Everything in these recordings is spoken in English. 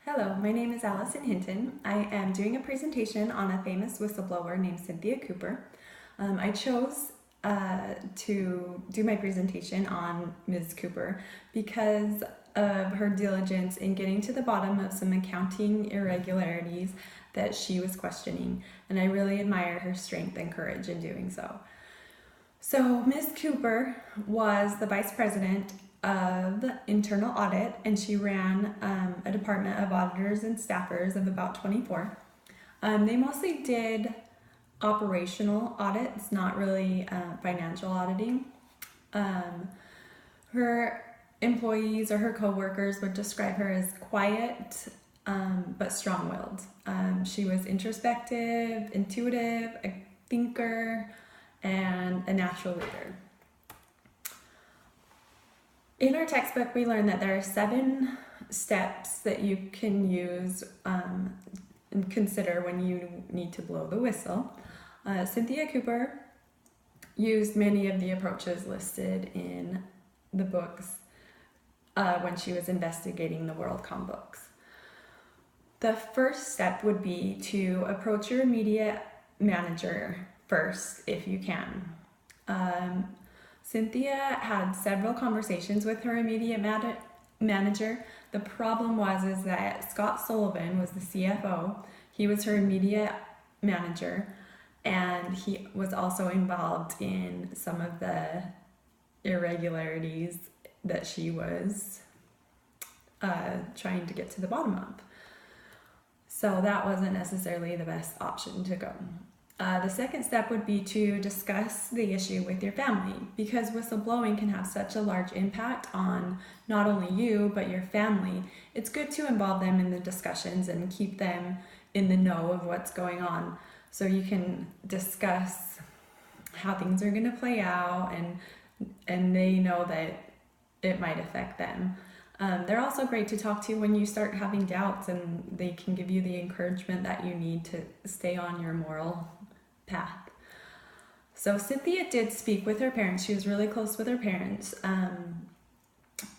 Hello, my name is Allison Hinton. I am doing a presentation on a famous whistleblower named Cynthia Cooper. I chose to do my presentation on Ms. Cooper because of her diligence in getting to the bottom of some accounting irregularities that she was questioning, and I really admire her strength and courage in doing so. So Ms. Cooper was the vice president of internal audit, and she ran a department of auditors and staffers of about 24. They mostly did operational audits, not really financial auditing. Her employees or her co-workers would describe her as quiet but strong-willed. She was introspective, intuitive, a thinker, and a natural leader. In our textbook, we learned that there are 7 steps that you can use and consider when you need to blow the whistle. Cynthia Cooper used many of the approaches listed in the books when she was investigating the WorldCom books. The first step would be to approach your immediate manager first, if you can. Cynthia had several conversations with her immediate manager. The problem was that Scott Sullivan was the CFO. He was her immediate manager, and he was also involved in some of the irregularities that she was trying to get to the bottom of. So that wasn't necessarily the best option to go. The second step would be to discuss the issue with your family, because whistleblowing can have such a large impact on not only you, but your family. It's good to involve them in the discussions and keep them in the know of what's going on, so you can discuss how things are going to play out, and they know that it might affect them. They're also great to talk to when you start having doubts, and they can give you the encouragement that you need to stay on your moral path. So Cynthia did speak with her parents. She was really close with her parents.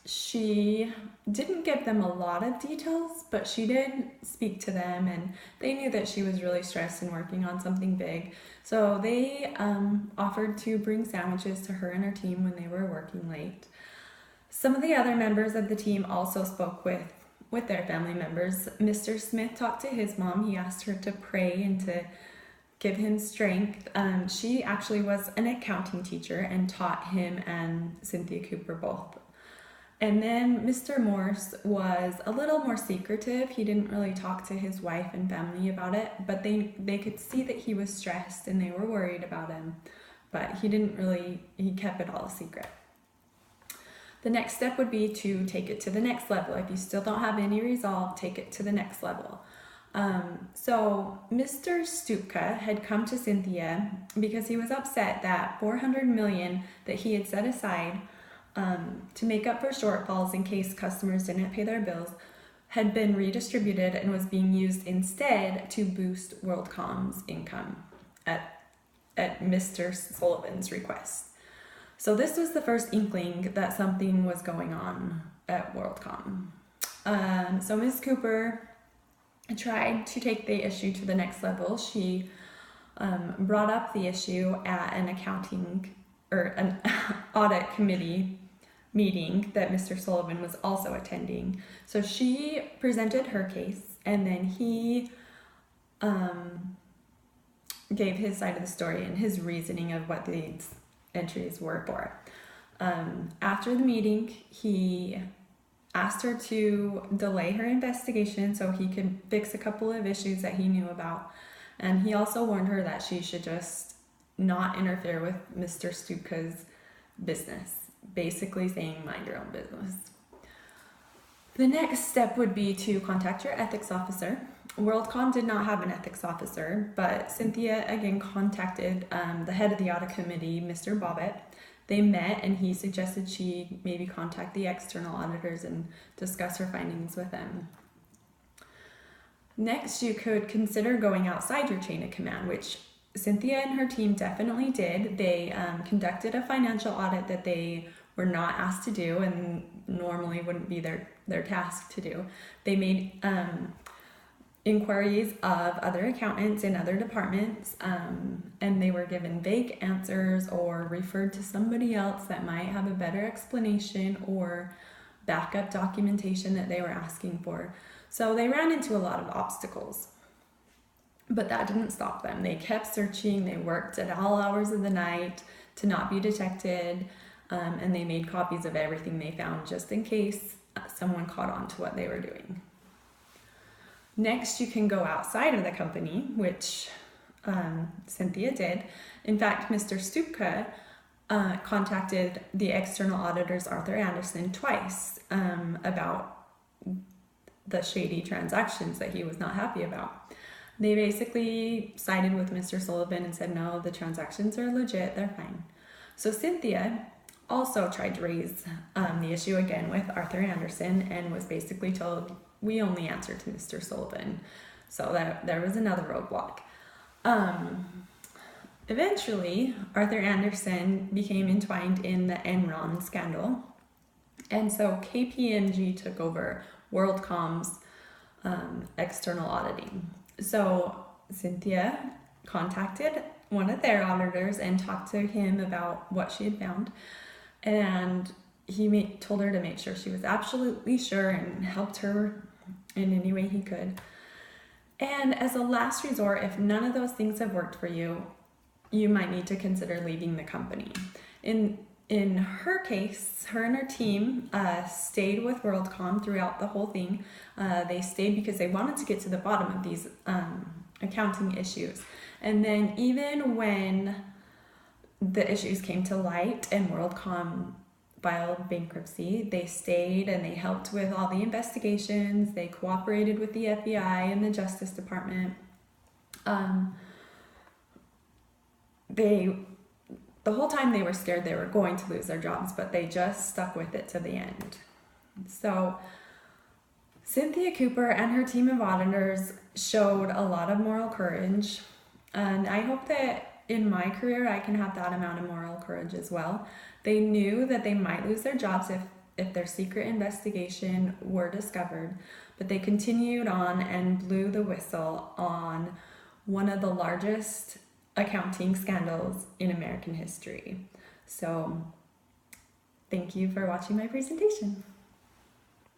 She didn't give them a lot of details, but she did speak to them, and they knew that she was really stressed and working on something big. So they offered to bring sandwiches to her and her team when they were working late. Some of the other members of the team also spoke with their family members. Mr. Smith talked to his mom. He asked her to pray and to give him strength. She actually was an accounting teacher and taught him and Cynthia Cooper both. And then Mr. Morse was a little more secretive. He didn't really talk to his wife and family about it, but they could see that he was stressed and they were worried about him, but he kept it all a secret. The next step would be to take it to the next level. If you still don't have any resolve, take it to the next level. So Mr. Stupka had come to Cynthia because he was upset that $400 million that he had set aside to make up for shortfalls in case customers didn't pay their bills had been redistributed and was being used instead to boost WorldCom's income at Mr. Sullivan's request. So this was the first inkling that something was going on at WorldCom. So Ms. Cooper tried to take the issue to the next level. She brought up the issue at an accounting or an audit committee meeting that Mr. Sullivan was also attending. So she presented her case, and then he gave his side of the story and his reasoning of what these entries were for. After the meeting, he asked her to delay her investigation so he could fix a couple of issues that he knew about, and he also warned her that she should just not interfere with Mr. Stupka's business, basically saying mind your own business. The next step would be to contact your ethics officer. WorldCom did not have an ethics officer, but Cynthia again contacted the head of the audit committee, Mr. Bobbitt. They met, and he suggested she maybe contact the external auditors and discuss her findings with them. Next, you could consider going outside your chain of command, which Cynthia and her team definitely did. They conducted a financial audit that they were not asked to do and normally wouldn't be their task to do. They made inquiries of other accountants in other departments, and they were given vague answers or referred to somebody else that might have a better explanation or backup documentation that they were asking for. So they ran into a lot of obstacles, but that didn't stop them. They kept searching. They worked at all hours of the night to not be detected, and they made copies of everything they found just in case someone caught on to what they were doing. Next, you can go outside of the company, which Cynthia did. In fact, Mr. Stupka contacted the external auditors, Arthur Andersen, twice about the shady transactions that he was not happy about. They basically sided with Mr. Sullivan and said, no, the transactions are legit, they're fine. So Cynthia also tried to raise the issue again with Arthur Andersen and was basically told, we only answer to Mr. Sullivan. So that there was another roadblock. Eventually, Arthur Andersen became entwined in the Enron scandal. And so KPMG took over WorldCom's external auditing. So Cynthia contacted one of their auditors and talked to him about what she had found. And he told her to make sure she was absolutely sure and helped her in any way he could. And as a last resort, if none of those things have worked for you, you might need to consider leaving the company. In her case, her and her team stayed with WorldCom throughout the whole thing. They stayed because they wanted to get to the bottom of these accounting issues. And then even when the issues came to light and WorldCom filed bankruptcy, they stayed and they helped with all the investigations. They cooperated with the FBI and the Justice Department. The whole time they were scared they were going to lose their jobs, but they just stuck with it to the end. So Cynthia Cooper and her team of auditors showed a lot of moral courage, and I hope that in my career I can have that amount of moral courage as well. They knew that they might lose their jobs if their secret investigation were discovered, but they continued on and blew the whistle on one of the largest accounting scandals in American history. So thank you for watching my presentation.